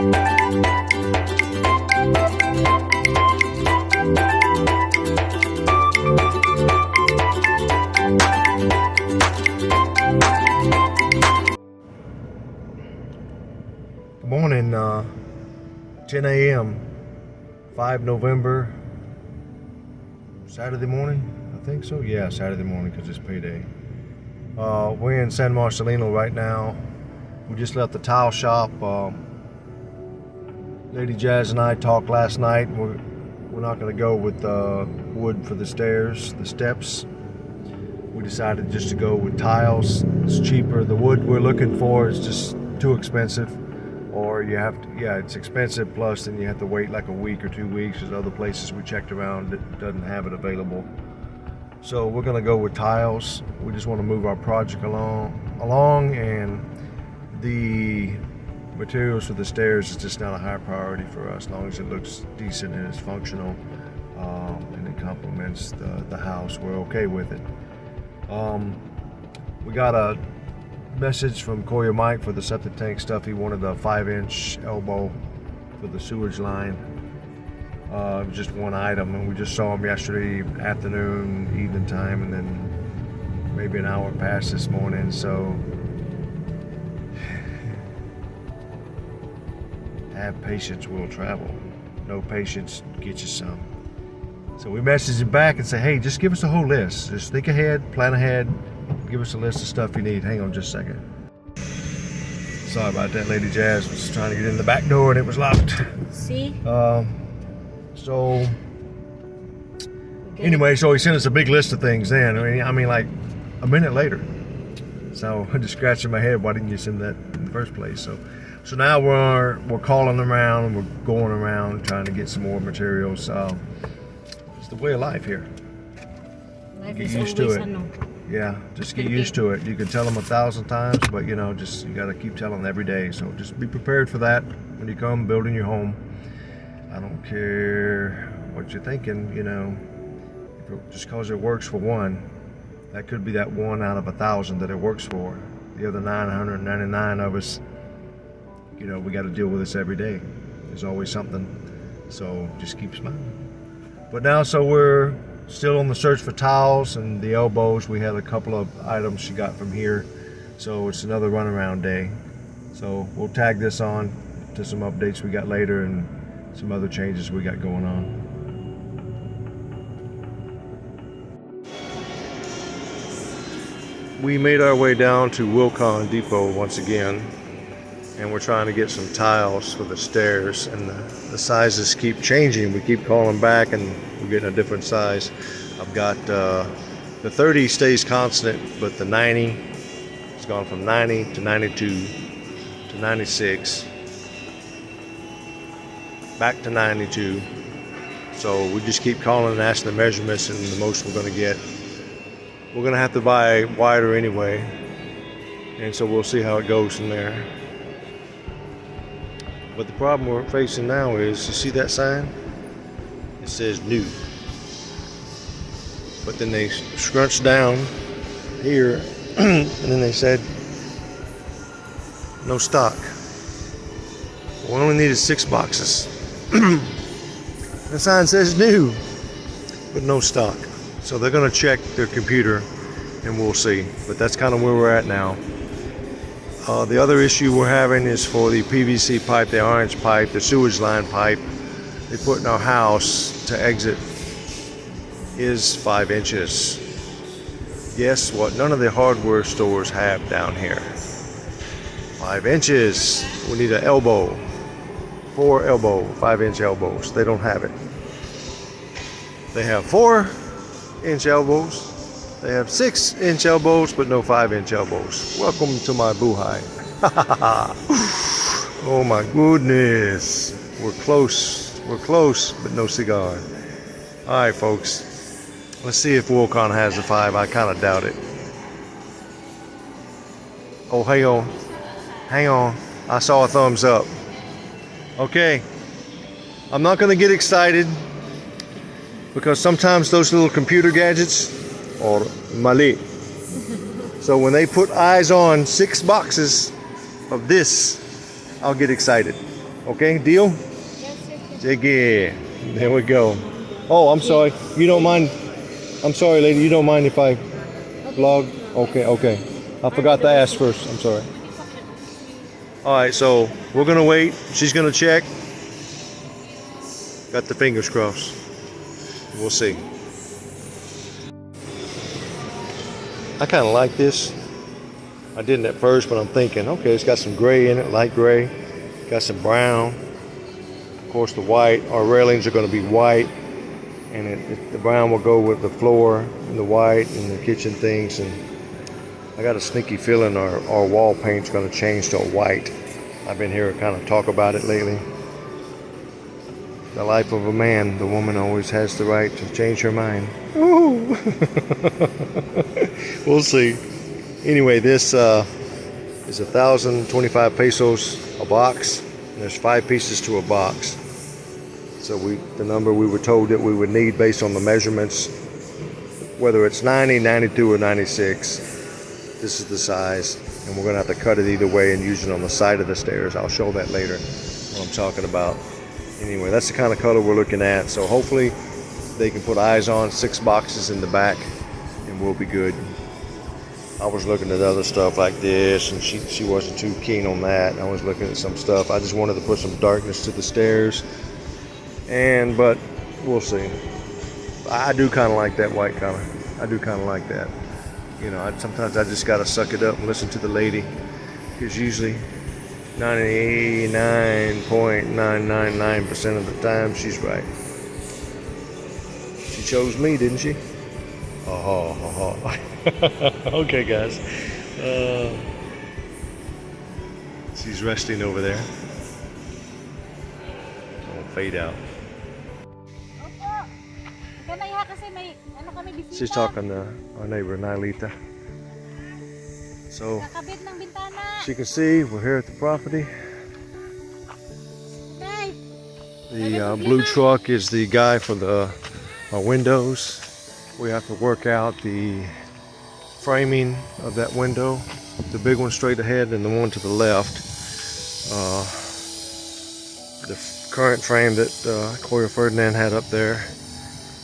Good morning, 10 a.m., 5 November, Saturday morning, I think so. Yeah, Saturday morning because it's payday. We're in San Marcelino right now. We just left the tile shop. Lady Jazz and I talked last night. We're not going to go with wood for the stairs, the steps. We decided just to go with tiles. It's cheaper. The wood we're looking for is just too expensive. Or you have to, yeah, it's expensive, plus then you have to wait like a week or 2 weeks. There's other places we checked around that doesn't have it available. So we're gonna go with tiles. We just want to move our project along, and the materials for the stairs is just not a high priority for us. As long as it looks decent and it's functional, and it complements the house, we're okay with it. We got a message from Kuya Mike for the septic tank stuff. He wanted a 5-inch elbow for the sewage line. It was just one item, and we just saw him yesterday afternoon, evening time, and then maybe an hour passed this morning. So have patience, will travel. No patience, get you some. So we messaged him back and say, hey, just give us a whole list. Just think ahead, plan ahead. Give us a list of stuff you need. Hang on just a second. Sorry about that. Lady Jazz was trying to get in the back door and it was locked. See? So anyway, so he sent us a big list of things then. I mean like a minute later. So I'm just scratching my head. Why didn't you send that in the first place? So now we're calling around and we're going around trying to get some more materials. It's the way of life here. Life Get is used to always it. Yeah, just get used to it. You can tell them 1,000 times, but you know, just you gotta keep telling them every day. So just be prepared for that when you come building your home. I don't care what you're thinking, you know, just cause it works for one, that could be that one out of 1,000 that it works for. The other 999 of us, you know, we got to deal with this every day. There's always something. So just keep smiling. But now, so we're still on the search for tiles and the elbows. We had a couple of items she got from here, so it's another runaround day. So we'll tag this on to some updates we got later and some other changes we got going on. We made our way down to Wilcon Depot once again, and we're trying to get some tiles for the stairs, and the sizes keep changing. We keep calling back and we're getting a different size. I've got the 30 stays constant, but the 90 has gone from 90 to 92 to 96 back to 92. So we just keep calling and asking the measurements, and the most we're going to get. We're going to have to buy wider anyway, and so we'll see how it goes from there. But the problem we're facing now is, you see that sign? It says new. But then they scrunched down here and then they said no stock. We only needed 6 boxes. The sign says new, but no stock. So they're gonna check their computer and we'll see. But that's kind of where we're at now. The other issue we're having is for the PVC pipe, the orange pipe, the sewage line pipe they put in our house to exit is 5 inches. Guess what? None of the hardware stores have down here. 5 inches. We need an elbow. 4 elbow, 5-inch elbows. They don't have it. They have 4-inch elbows. They have 6-inch elbows, but no 5-inch elbows. Welcome to my buhay. Oh my goodness. We're close, but no cigar. All right, folks. Let's see if Wilcon has a 5. I kind of doubt it. Oh, hang on. I saw a thumbs up. Okay. I'm not going to get excited because sometimes those little computer gadgets are mali. So when they put eyes on 6 boxes of this, I'll get excited. Okay, deal? Yes, sir. Take it. There we go. Oh, I'm sorry. You don't mind? I'm sorry, lady. You don't mind if I vlog? Okay, okay. I forgot to ask first. I'm sorry. All right, so we're gonna wait. She's gonna check. Got the fingers crossed. We'll see. I kind of like this. I didn't at first, but I'm thinking, okay, it's got some gray in it, light gray. Got some brown. Of course, the white. Our railings are going to be white, and the brown will go with the floor and the white and the kitchen things. And I got a sneaky feeling our wall paint's going to change to a white. I've been hearing kind of talk about it lately. The life of a man, the woman always has the right to change her mind. Ooh. We'll see. Anyway, this is 1,025 pesos a box. And there's 5 pieces to a box. So the number we were told that we would need based on the measurements, whether it's 90, 92, or 96, this is the size. And we're gonna have to cut it either way and use it on the side of the stairs. I'll show that later, what I'm talking about. Anyway, that's the kind of color we're looking at. So hopefully they can put eyes on 6 boxes in the back and we'll be good. I was looking at other stuff like this and she wasn't too keen on that. I was looking at some stuff. I just wanted to put some darkness to the stairs. But we'll see. I do kind of like that white color. I do kind of like that. You know, sometimes I just got to suck it up and listen to the lady. Because usually 99.999% of the time she's right. She chose me, didn't she? Oh. Okay, guys. She's resting over there. I'll fade out. She's talking to our neighbor, Nylita. So, as you can see, we're here at the property. The blue truck is the guy for our windows. We have to work out the framing of that window, the big one straight ahead and the one to the left. The current frame that Kuya Ferdinan had up there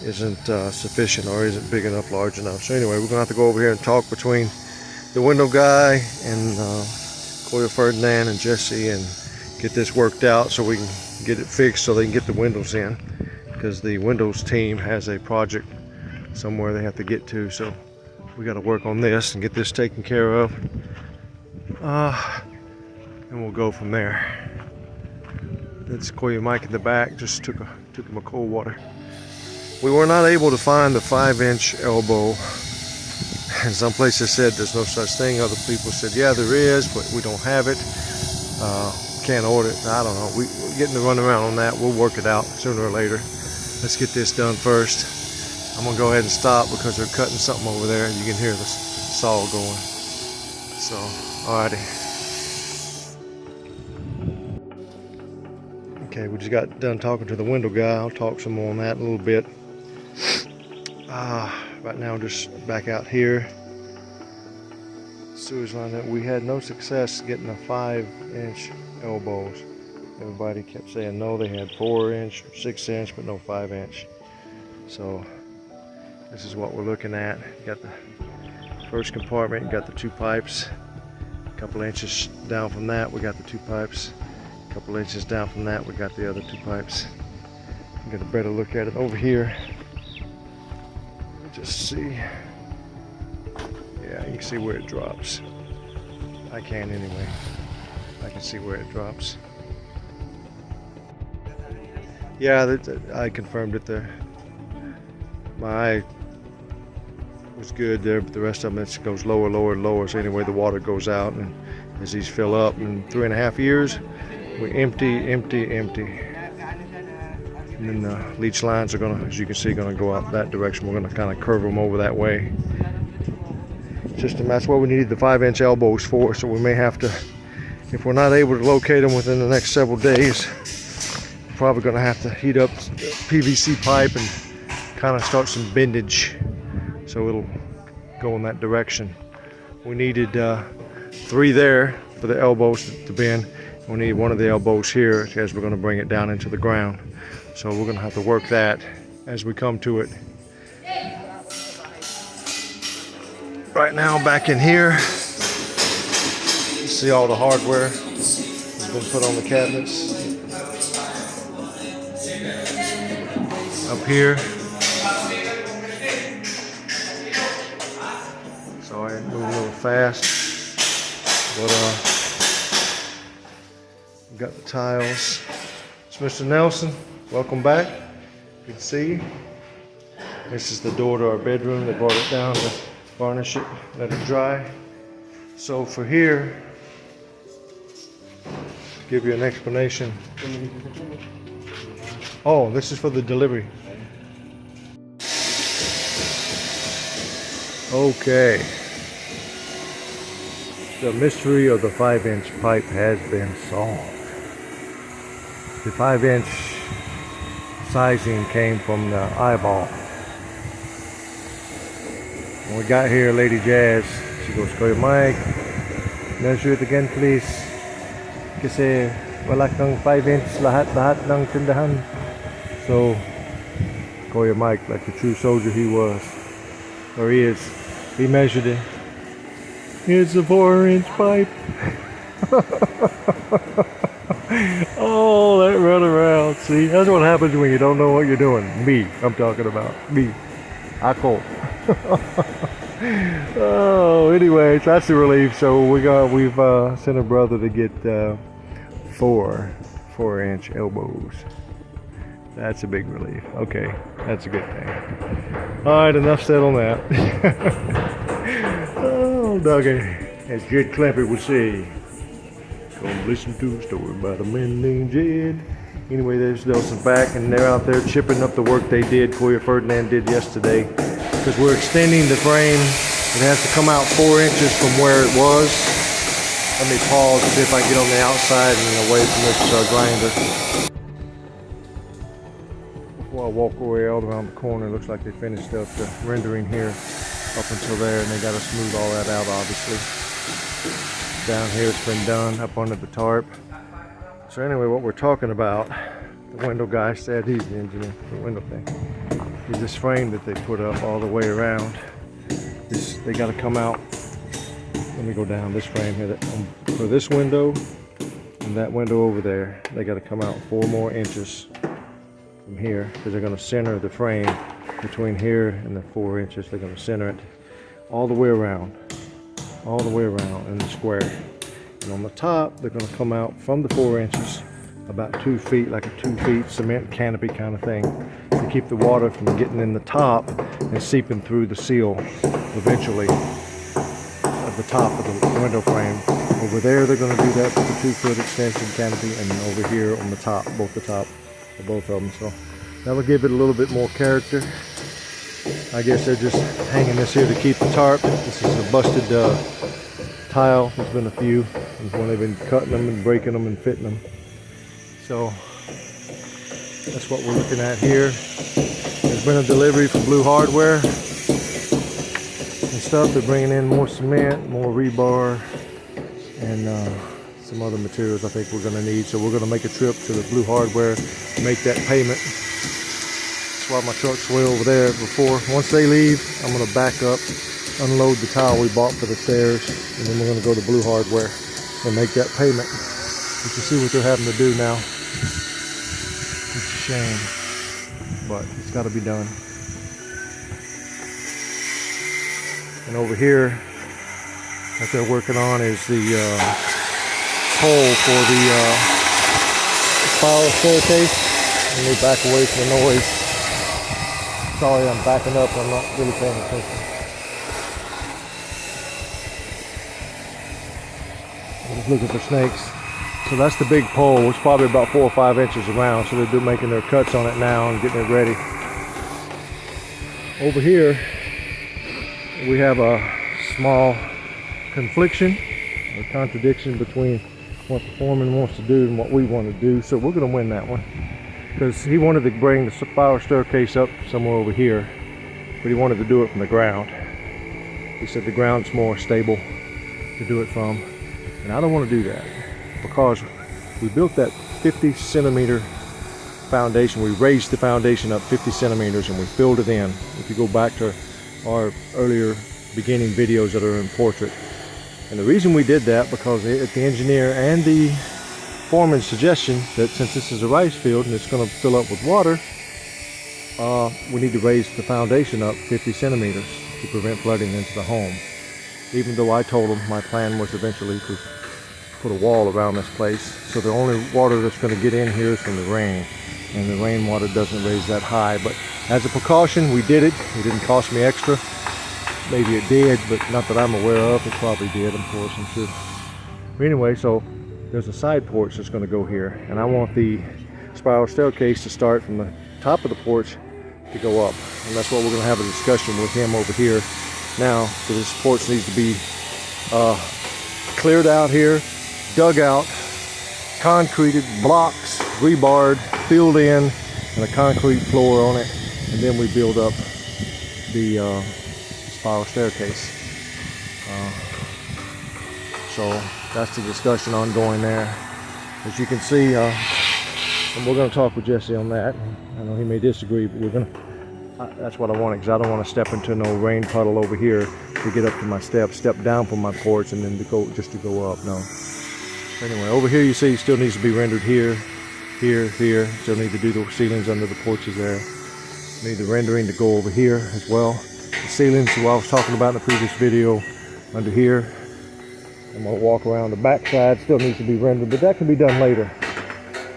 isn't sufficient or isn't big enough, large enough. So anyway, we're gonna have to go over here and talk between the window guy and Kuya Ferdinan and Jesse and get this worked out so we can get it fixed so they can get the windows in, because the windows team has a project somewhere they have to get to. So we got to work on this and get this taken care of, and we'll go from there. That's Kuya Mike in the back. Just took him a cold water. We were not able to find the 5-inch elbow, and some places said there's no such thing. Other people said, yeah, there is, but we don't have it. Can't order it. I don't know. We're getting to run around on that. We'll work it out sooner or later. Let's get this done first. I'm gonna go ahead and stop because they're cutting something over there. You can hear the saw going. So, alrighty. Okay, we just got done talking to the window guy. I'll talk some more on that in a little bit. Right now, just back out here. Sewage line that we had no success getting the 5-inch elbows. Everybody kept saying no, they had 4-inch or 6-inch, but no 5-inch. So this is what we're looking at. You got the first compartment, you got the 2 pipes. A couple inches down from that, we got the 2 pipes. A couple inches down from that, we got the other 2 pipes. Get a better look at it over here. Just see. Yeah, you can see where it drops. I can anyway. I can see where it drops. Yeah, I confirmed it there. My eye was good there, but the rest of them, it goes lower, lower, lower. So anyway, the water goes out, and as these fill up in 3.5 years, we empty. And then the leach lines are gonna, as you can see, gonna go out that direction. We're gonna kind of curve them over that way. That's what we needed the 5-inch elbows for. So we may have to, if we're not able to locate them within the next several days, we're probably gonna have to heat up PVC pipe and kind of start some bendage, so it'll go in that direction. We needed 3 there for the elbows to bend, We need one of the elbows here as we're gonna bring it down into the ground. So we're gonna have to work that as we come to it. Right now, back in here, you see all the hardware has been put on the cabinets. Up here. Sorry, moving a little fast. But we got the tiles. It's Mr. Nelson. Welcome back. Good to see you. This is the door to our bedroom. They brought it down to varnish it, let it dry. So for here, to give you an explanation. Oh, this is for the delivery. Okay. The mystery of the 5-inch pipe has been solved. The 5-inch sizing came from the eyeball. When we got here, Lady Jazz, she goes, Kuya Mike, measure it again please. Kasi wala kang 5-inch lahat ng tindahan. So, Kuya Mike, like the true soldier he was, or he is, he measured it. Here's a 4-inch pipe. Oh, that run around. See, that's what happens when you don't know what you're doing. Me, I'm talking about. Me. Ako. Oh, anyways, that's the relief. So we've sent a brother to get 4-inch elbows. That's a big relief. Okay, that's a good thing. All right, enough said on that. Oh, doggy, as Jed Clampett would say, come listen to a story about a man named Jed. Anyway, there's Nelson back, and they're out there chipping up the work they did, Kuya Ferdinan did yesterday. Because we're extending the frame. It has to come out 4 inches from where it was. Let me pause and see if I can get on the outside and away from this grinder. Before I walk away all around the corner, it looks like they finished up the rendering here up until there, and they got to smooth all that out, obviously. Down here it's been done up under the tarp. So anyway, what we're talking about, the window guy said, he's the engineer for the window thing, is this frame that they put up all the way around. They got to come out. Let me go down this frame here. For this window and that window over there, they got to come out 4 more inches from here, because they're going to center the frame between here and the 4 inches. They're going to center it all the way around in the square. And on the top, they're going to come out from the 4 inches about 2 feet, like a 2 feet cement canopy kind of thing, to keep the water from getting in the top and seeping through the seal eventually at the top of the window frame. Over there, they're going to do that with the 2-foot extension canopy, and over here on the top, both of them. So that'll give it a little bit more character. I guess they're just hanging this here to keep the tarp. This is a busted tile. There's been a few. There's when they've been cutting them and breaking them and fitting them. So that's what we're looking at here. There's been a delivery from Blue Hardware and stuff. They're bringing in more cement, more rebar, and some other materials I think we're going to need. So we're going to make a trip to the Blue Hardware to make that payment. That's why my truck's way over there before. Once they leave, I'm going to back up, unload the tile we bought for the stairs, and then we're going to go to Blue Hardware and make that payment. You can see what they're having to do now. It's a shame, but it's got to be done. And over here, what they're working on is the pole for the spiral staircase. Let me back away from the noise. Sorry, I'm backing up. I'm not really paying attention. I'm just looking for snakes. So that's the big pole. It's probably about 4 or 5 inches around. So they're making their cuts on it now and getting it ready. Over here, we have a small confliction, a contradiction between what the foreman wants to do and what we want to do. So we're going to win that one, because he wanted to bring the spiral staircase up somewhere over here, but he wanted to do it from the ground. He said the ground's more stable to do it from, and I don't want to do that, because we built that 50 centimeter foundation. We raised the foundation up 50 centimeters and we filled it in. If you go back to our earlier beginning videos that are in portrait. And the reason we did that, because the engineer and the foreman's suggestion that since this is a rice field and it's going to fill up with water, we need to raise the foundation up 50 centimeters to prevent flooding into the home. Even though I told them my plan was eventually to put a wall around this place, so the only water that's going to get in here is from the rain, and the rainwater doesn't raise that high. But as a precaution, we did it. It didn't cost me extra. Maybe it did, but not that I'm aware of. It probably did, of course, I'm sure. But anyway, so there's a side porch that's going to go here, and I want the spiral staircase to start from the top of the porch to go up, and that's what we're going to have a discussion with him over here now. So this porch needs to be cleared out here, dug out, concreted, blocks, rebarred, filled in, and a concrete floor on it, and then we build up the spiral staircase. So that's the discussion ongoing there. As you can see, and we're going to talk with Jesse on that. I know he may disagree, but we're going to, that's what I wanted, because I don't want to step into no rain puddle over here to get up to my steps, step down from my porch, and then to go just to go up. No. Anyway, over here you see still needs to be rendered here, here, here. Still need to do the ceilings under the porches there. Need the rendering to go over here as well. The ceilings, what I was talking about in the previous video, under here. I'm going to walk around the back side, still needs to be rendered, but that can be done later.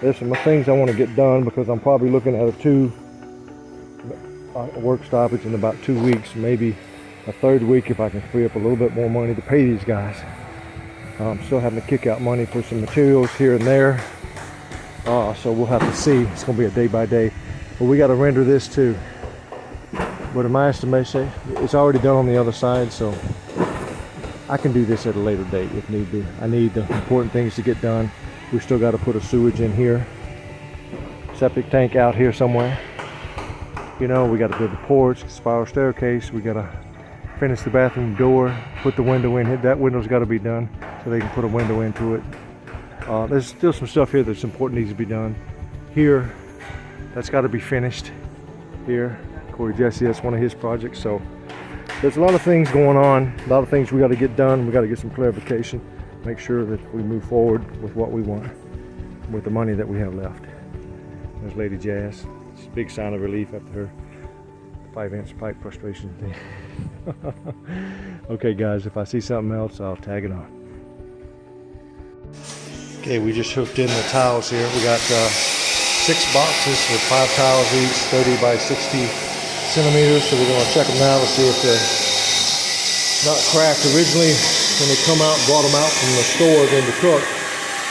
There's some things I want to get done because I'm probably looking at a work stoppage in about 2 weeks, maybe a third week if I can free up a little bit more money to pay these guys. I'm still having to kick out money for some materials here and there, so we'll have to see. It's going to be a day by day, but we got to render this too. But in my estimation, it's already done on the other side, so I can do this at a later date if need be. I need the important things to get done. We still got to put a sewage in here, septic tank out here somewhere. You know, we got to build the porch, spiral staircase. We got to finish the bathroom door, put the window in. That window's got to be done so they can put a window into it. There's still some stuff here that's important, needs to be done. Here, that's got to be finished. Here, Kuya Jesse, that's one of his projects. So there's a lot of things going on, a lot of things we got to get done. We got to get some clarification, make sure that we move forward with what we want with the money that we have left. There's Lady Jazz. It's a big sign of relief after her 5-inch pipe frustration thing. Okay guys, if I see something else, I'll tag it on. Okay, we just hooked in the tiles here. We got 6 boxes with 5 tiles each, 30 by 60 centimeters. So we're going to check them out and see if they're not cracked. Originally, when they come out, brought them out from the store then to cook,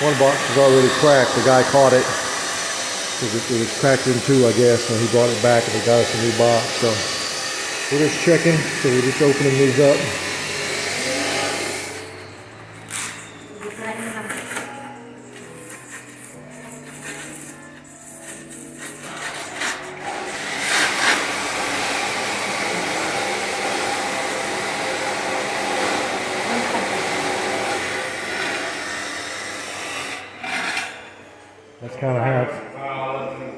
one box was already cracked. The guy caught it because it was cracked in 2, I guess, and he brought it back and they got us a new box. So we're just checking, so we're just opening these up.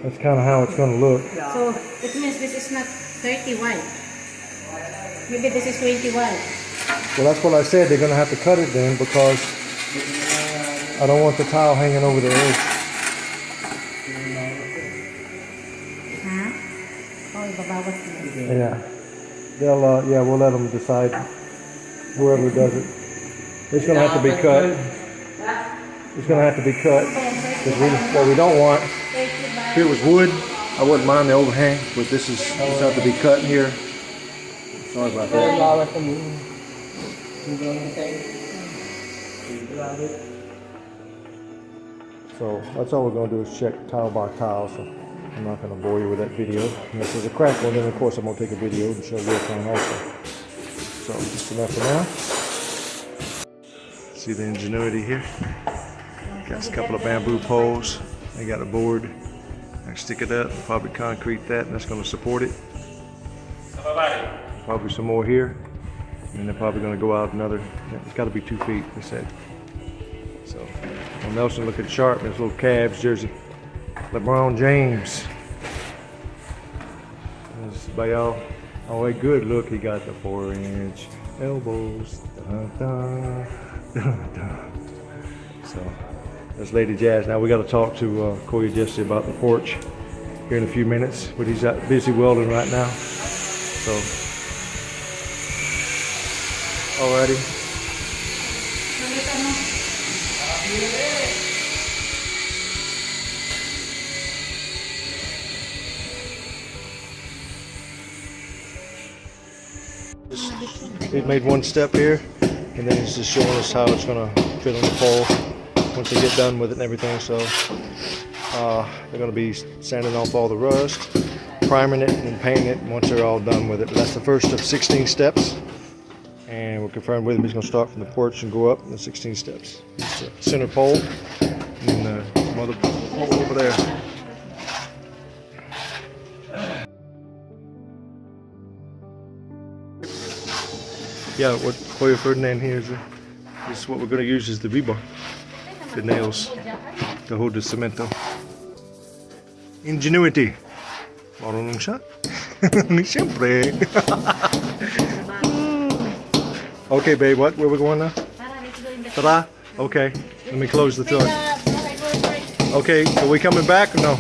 That's kind of how it's going to look. So it means this is not 30 wide. Maybe this is 20 wide. Well, that's what I said. They're going to have to cut it then because I don't want the tile hanging over the edge. Oh, ibabawas na. Yeah. They'll, yeah, we'll let them decide. Whoever does it. It's going to have to be cut. It's going to have to be cut. Because what we don't want, if it was wood, I wouldn't mind the overhang, but this has to be cut here. Sorry about that. So that's all we're going to do is check tile by tile. So I'm not going to bore you with that video. Unless there's a crack one, then of course I'm going to take a video and show work on also. So just enough for now. See the ingenuity here? Got a couple of bamboo poles. They got a board. I stick it up, probably concrete that, and that's going to support it. Probably some more here. And they're probably going to go out another, it's got to be 2 feet, they said. So Nelson looking sharp in his little Cavs jersey. LeBron James. This Bayal. Oh, wait, good. Look, he got the 4-inch elbows. Dun, dun, dun, dun. So, that's Lady Jazz. Now we got to talk to Kuya Jesse about the porch here in a few minutes, but he's busy welding right now. So, alrighty. He made one step here, and then he's just showing us how it's gonna fit on the pole once they get done with it and everything. So they're gonna be sanding off all the rust, priming it, and painting it once they're all done with it. But that's the first of 16 steps, and we'll confirm with him he's gonna start from the porch and go up in the 16 steps. It's the center pole, and the mother pole over there. Yeah, what Kuya Ferdinan here is what we're going to use is the rebar, the nails, to hold the cemento. Ingenuity. Marunong siya. Siyempre. Okay, babe, what? Where we going now? Tara? Okay, let me close the door. Okay, are we coming back or no?